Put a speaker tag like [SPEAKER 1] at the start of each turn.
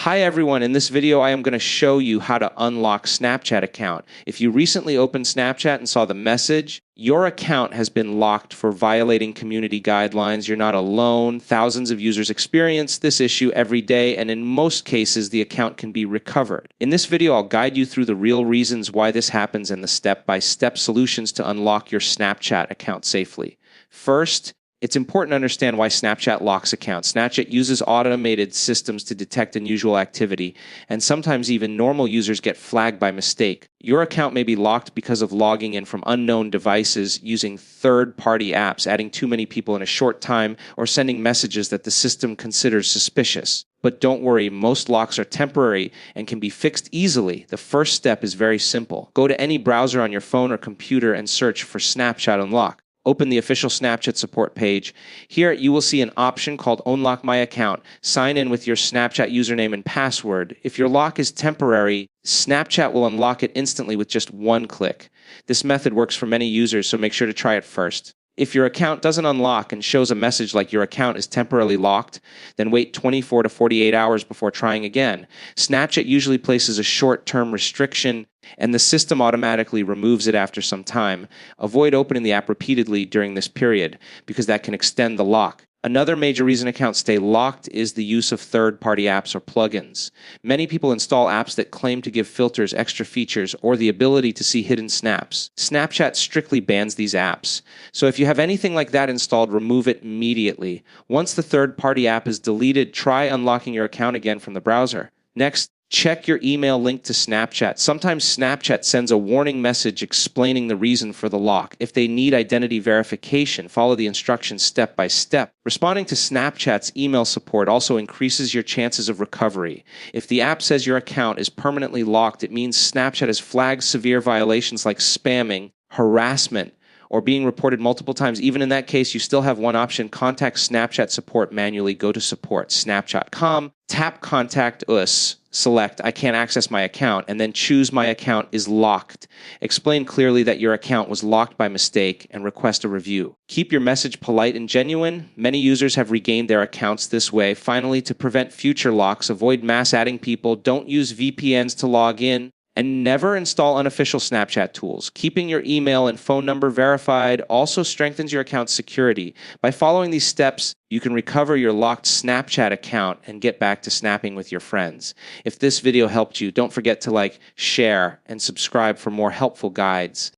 [SPEAKER 1] Hi everyone, in this video I am going to show you how to unlock Snapchat account. If you recently opened Snapchat and saw the message, your account has been locked for violating community guidelines. You're not alone. Thousands of users experience this issue every day, and in most cases the account can be recovered. In this video I'll guide you through the real reasons why this happens and the step-by-step solutions to unlock your Snapchat account safely. First, it's important to understand why Snapchat locks accounts. Snapchat uses automated systems to detect unusual activity, and sometimes even normal users get flagged by mistake. Your account may be locked because of logging in from unknown devices, using third-party apps, adding too many people in a short time, or sending messages that the system considers suspicious. But don't worry, most locks are temporary and can be fixed easily. The first step is very simple. Go to any browser on your phone or computer and search for Snapchat Unlock. Open the official Snapchat support page. Here you will see an option called Unlock My Account. Sign in with your Snapchat username and password. If your lock is temporary, Snapchat will unlock it instantly with just one click. This method works for many users, so make sure to try it first. If your account doesn't unlock and shows a message like your account is temporarily locked, then wait 24 to 48 hours before trying again. Snapchat usually places a short-term restriction, and the system automatically removes it after some time. Avoid opening the app repeatedly during this period, because that can extend the lock. Another major reason accounts stay locked is the use of third-party apps or plugins. Many people install apps that claim to give filters, extra features, or the ability to see hidden snaps. Snapchat strictly bans these apps. So if you have anything like that installed, remove it immediately. Once the third-party app is deleted, try unlocking your account again from the browser. Next, check your email link to Snapchat. Sometimes Snapchat sends a warning message explaining the reason for the lock. If they need identity verification, follow the instructions step by step. Responding to Snapchat's email support also increases your chances of recovery. If the app says your account is permanently locked, it means Snapchat has flagged severe violations like spamming, harassment, or being reported multiple times. Even in that case, you still have one option: contact Snapchat support manually. Go to support, snapchat.com, tap contact us, select I can't access my account, and then choose my account is locked. Explain clearly that your account was locked by mistake and request a review. Keep your message polite and genuine. Many users have regained their accounts this way. Finally, to prevent future locks, avoid mass adding people, don't use VPNs to log in, and never install unofficial Snapchat tools. Keeping your email and phone number verified also strengthens your account's security. By following these steps, you can recover your locked Snapchat account and get back to snapping with your friends. If this video helped you, don't forget to like, share, and subscribe for more helpful guides.